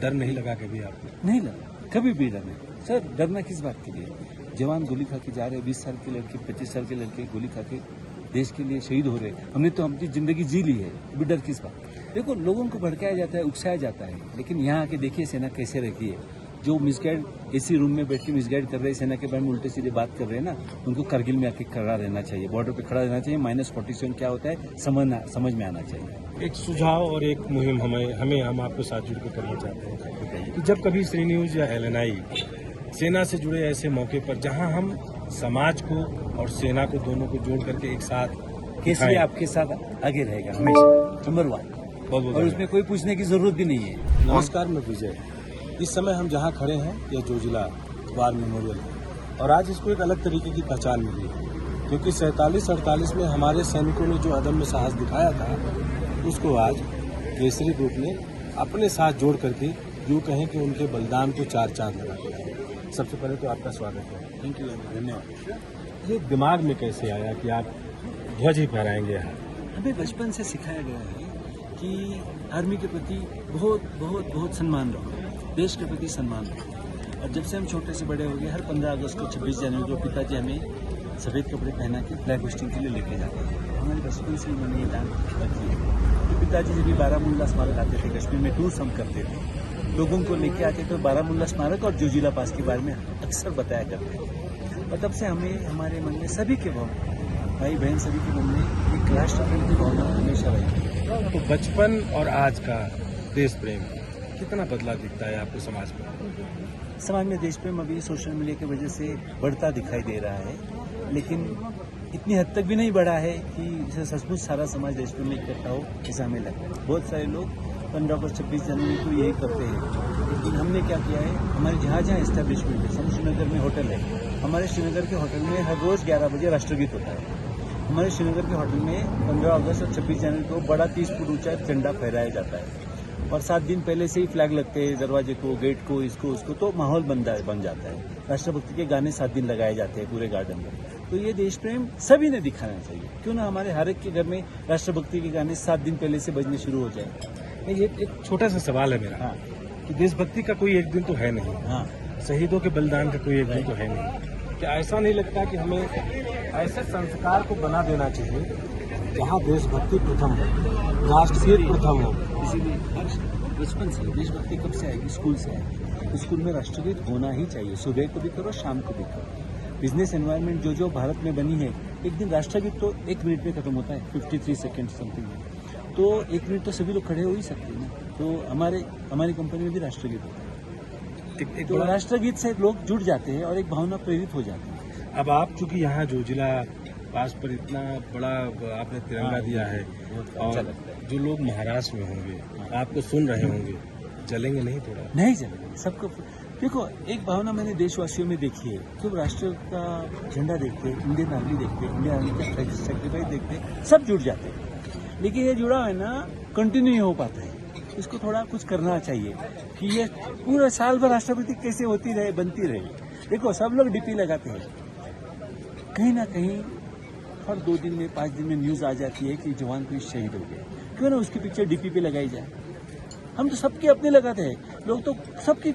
डर नहीं लगा कभी आपको? नहीं लगा, कभी भी डर नहीं सर। डरना किस बात के लिए? जवान गोली खा के जा रहे, 20 साल के लड़के, 25 साल के लड़के गोली खा के देश के लिए शहीद हो रहे। हमने तो अपनी जिंदगी जी ली है, अभी डर किस बात? देखो, लोगों को भड़काया जाता है, उकसाया जाता है, लेकिन यहाँ आके देखिए सेना कैसे रहती है। जो मिसगाइड एसी रूम में बैठ के मिसगाइड कर रहे हैं, सेना के बारे में उल्टे सीधे बात कर रहे हैं ना, उनको करगिल में आके खड़ा रहना चाहिए, बॉर्डर पे खड़ा रहना चाहिए। -47 क्या होता है समझ में आना चाहिए। एक सुझाव और एक मुहिम हम आपको साथ जुड़ कर करना चाहते हैं कि जब कभी श्री न्यूज या LNI सेना से जुड़े ऐसे मौके पर जहां हम समाज को और सेना को दोनों को जोड़ करके एक साथ केसरी आपके साथ आगे रहेगा हमेशा, नंबर 1। और उसमें कोई पूछने की जरूरत भी नहीं है। नमस्कार, मैं विजय। इस समय हम जहां खड़े हैं यह जोजिला वार मेमोरियल है और आज इसको एक अलग तरीके की पहचान मिली है, क्योंकि 47-48 में हमारे सैनिकों ने जो अदम्य साहस दिखाया था उसको आज केसरी ग्रुप ने अपने साथ जोड़ करके यूँ कहें कि उनके बलिदान को 4 चांद लगा दिया है। सबसे पहले तो आपका स्वागत है। थैंक यू, धन्यवाद। ये दिमाग में कैसे आया कि आप ध्वज ही फहराएंगे यहाँ? हमें बचपन से सिखाया गया है कि आर्मी के प्रति बहुत बहुत बहुत सम्मान रखो, देश के प्रति सम्मान रखो। और जब से हम छोटे से बड़े हो गए, हर 15 अगस्त को, 26 जनवरी को पिताजी हमें सफ़ेद कपड़े पहना के फ्लैग होस्टिंग के लिए लेके जाते हैं। हमारे बचपन से उन्होंने ये दान रखी है। तो पिताजी जब भी बारामुल्ला स्मारक आते थे, कश्मीर में टूर्स हम करते थे, लोगों को लेके आते थे, बारामुल्ला स्मारक और जोजिला पास के बारे में अक्सर बताया करते थे। और तब से हमें, हमारे मन में सभी के भाई बहन सभी के मन में एक राष्ट्र प्रेम की भावना हमेशा रही है। तो बचपन और आज का देश प्रेम कितना बदला दिखता है आपको समाज में? समाज में देश प्रेम अभी सोशल मीडिया की वजह से बढ़ता दिखाई दे रहा है, लेकिन इतनी हद तक भी नहीं बढ़ा है कि जैसे सचमुच सारा समाज देश प्रेम में इकट्ठा हो, ऐसा हमें लगता है। बहुत सारे लोग 15 अगस्त 26 जनवरी को यही करते हैं, लेकिन हमने क्या किया है, हमारे जहाँ जहाँ एस्टेब्लिशमेंट है, हम श्रीनगर में होटल है, हमारे श्रीनगर के होटल में हर रोज़ 11 बजे राष्ट्रगीत होता है। हमारे श्रीनगर के होटल में 15 अगस्त और 26 जनवरी को बड़ा 30 फुट ऊंचा झंडा फहराया जाता है और 7 दिन पहले से ही फ्लैग लगते हैं, दरवाजे को, गेट को, इसको उसको, तो माहौल बन जाता है। राष्ट्रभक्ति के गाने 7 दिन लगाए जाते हैं पूरे गार्डन में। तो ये देश प्रेम सभी ने दिखाना चाहिए। क्यों ना हमारे हर एक के घर में राष्ट्रभक्ति के गाने 7 दिन पहले से बजने शुरू हो जाए। ये एक छोटा सा सवाल है मेरा। हाँ, कि देशभक्ति का कोई एक दिन तो है नहीं, हाँ, शहीदों के बलिदान का कोई एक दिन तो है नहीं। क्या ऐसा नहीं लगता कि हमें ऐसे संस्कार को बना देना चाहिए जहाँ देशभक्ति प्रथम हो, राष्ट्रगीत प्रथम हो? इसीलिए बचपन से देशभक्ति कब से आएगी? स्कूल से आएगी। स्कूल में राष्ट्रगीत होना ही चाहिए, सुबह को भी करो, शाम को भी करो। बिजनेस एनवायरनमेंट जो भारत में बनी है, एक दिन राष्ट्रगीत तो 1 मिनट में खत्म होता है, 53 सेकेंड समथिंग में, तो 1 मिनट तो सभी लोग खड़े हो ही सकते हैं ना। तो हमारी कंपनी में भी राष्ट्रगीत होता है। तो राष्ट्रगीत से लोग जुड़ जाते हैं और एक भावना प्रेरित हो जाती है। अब आप चूंकि यहाँ जोजिला पास पर इतना बड़ा आपने तिरंगा दिया है, और जो लोग महाराष्ट्र में होंगे आपको सुन रहे होंगे, जलेंगे नहीं? थोड़ा नहीं जलेंगे। सबको देखो, एक भावना मैंने देशवासियों में देखी है। जब राष्ट्र का झंडा देखते, इंडियन आर्मी देखते, इंडियन आर्मी का सेक्रीफाइस देखते, सब जुड़ जाते हैं। लेकिन ये जुड़ा है ना, कंटिन्यू नहीं हो पाता है। इसको थोड़ा कुछ करना चाहिए कि ये पूरा साल भर राष्ट्रपति कैसे होती रहे, बनती रहे। देखो, सब लोग डीपी लगाते हैं, कहीं ना कहीं हर 2 दिन में, 5 दिन में न्यूज आ जाती है कि जवान कोई शहीद हो गया। क्यों ना उसकी पिक्चर डीपी पे लगाई जाए? हम तो सबके अपने लगाते हैं, लोग तो सबकी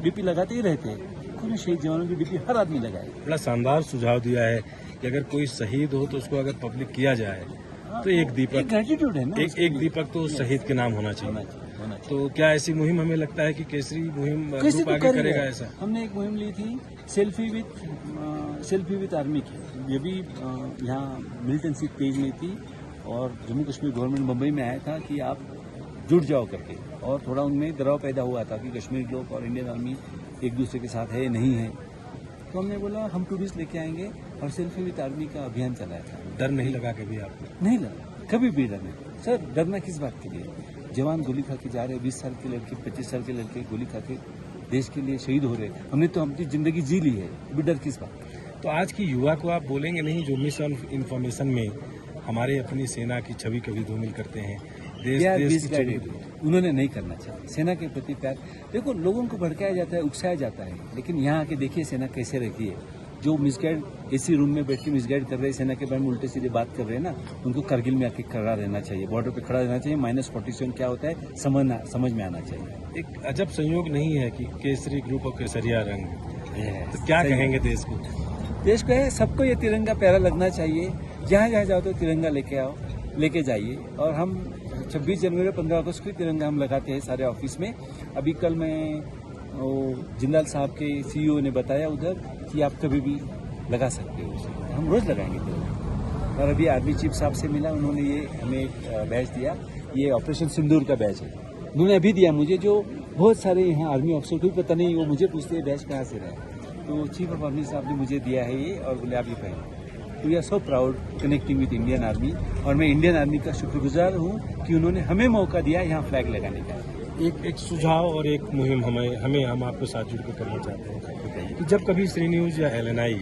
डीपी लगाते ही रहते हैं। क्यों ना शहीद जवानों की डीपी हर आदमी लगाए? बड़ा शानदार सुझाव दिया है कि अगर कोई शहीद हो तो उसको अगर पब्लिक किया जाए तो एक दीपक, ग्रेटिट्यूड है ना, एक दीपक तो शहीद के नाम होना चाहिए। तो क्या ऐसी मुहिम हमें लगता है कि केसरी मुहिम ग्रुप आगे करेगा? ऐसा हमने एक मुहिम ली थी, सेल्फी विथ आर्मी की। ये भी यहाँ मिल्टन सीट पेज में थी और जम्मू कश्मीर गवर्नमेंट मुंबई में आया था कि आप जुड़ जाओ करके, और थोड़ा उनमें दबाव पैदा हुआ था कि कश्मीर लोग और इंडियन आर्मी एक दूसरे के साथ है नहीं है। तो हमने बोला हम टूरिस्ट लेके आएंगे और सेल्फी विथ आर्मी का अभियान चलाया था। डर नहीं लगा कभी आपको? नहीं लगा, कभी भी डर नहीं सर। डरना किस बात के लिए? जवान गोली खा के जा रहे, 20 साल के लड़के, 25 साल के लड़के गोली खा के देश के लिए शहीद हो रहे। हमने तो अपनी जिंदगी जी ली है, अभी डर किस बात? तो आज की युवा को आप बोलेंगे नहीं जो मिस इन्फॉर्मेशन में हमारे अपनी सेना की छवि कभी धूमिल करते हैं, देश की छवि, उन्होंने नहीं करना चाहिए। सेना के प्रति प्यार, देखो, लोगों को भड़काया जाता है, उकसाया जाता है, लेकिन यहाँ आके देखिए सेना कैसे रहती है। जो मिसगाइड एसी रूम में बैठ के मिसगाइड कर रहे हैं, सेना के बारे में उल्टे सीधे बात कर रहे हैं ना, उनको करगिल में आके खड़ा रहना चाहिए, बॉर्डर पे खड़ा रहना चाहिए। -47 क्या होता है समझ में आना चाहिए। एक अजब संयोग नहीं है कि केसरी ग्रुप और केसरिया रंग, तो क्या सही कहेंगे देश को? देश को है, सबको ये तिरंगा प्यारा लगना चाहिए। जहाँ जहाँ जाओ तो तिरंगा लेके जाइए। और हम 26 जनवरी और 15 अगस्त को तिरंगा हम लगाते हैं सारे ऑफिस में। अभी कल मैं जिंदाल साहब के CEO ने बताया उधर कि आप कभी भी लगा सकते हो उसे, हम रोज लगाएंगे तिरंगा। और अभी आर्मी चीफ साहब से मिला, उन्होंने ये हमें एक बैच दिया, ये ऑपरेशन सिंदूर का बैच है, उन्होंने अभी दिया मुझे, जो बहुत सारे यहाँ आर्मी ऑफिसर को भी पता नहीं, वो मुझे पूछते हैं बैच कहाँ से रहा है, तो चीफ ऑफ आर्मी साहब ने मुझे दिया है ये, और बोले आप ये पहले। तो we are so proud connecting with Indian army, और मैं इंडियन आर्मी का शुक्रगुजार हूँ कि उन्होंने हमें मौका दिया यहाँ फ्लैग लगाने का। एक सुझाव और एक मुहिम हम आपके साथ जुड़ कर करना चाहते हैं कि जब कभी श्री न्यूज या LNI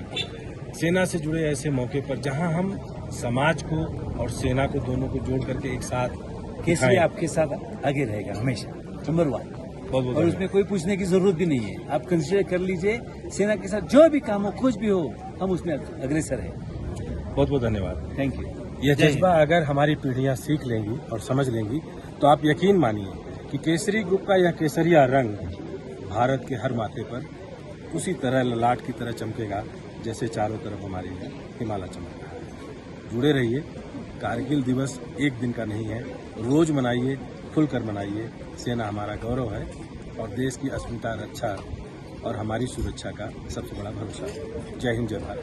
सेना से जुड़े ऐसे मौके पर जहां हम समाज को और सेना को दोनों को जोड़ करके एक साथ केसरी आपके साथ आगे रहेगा हमेशा, नंबर 1। बहुत और उसमें कोई पूछने की जरूरत भी नहीं है, आप कंसिडर कर लीजिए, सेना के साथ जो भी काम हो, कुछ भी हो, हम उसमें अग्रसर हैं। बहुत बहुत धन्यवाद। Thank you. यह जज्बा अगर हमारी पीढ़ियां सीख लेंगी और समझ लेंगी तो आप यकीन मानिए कि केसरी ग्रुप का यह केसरिया रंग भारत के हर माथे पर उसी तरह ललाट की तरह चमकेगा जैसे चारों तरफ हमारे हिमालय चमकता है। जुड़े रहिए, कारगिल दिवस एक दिन का नहीं है, रोज मनाइए, खुलकर मनाइए। सेना हमारा गौरव है और देश की अस्मिता, रक्षा और हमारी सुरक्षा का सबसे बड़ा भरोसा है। जय हिंद, जय भारत।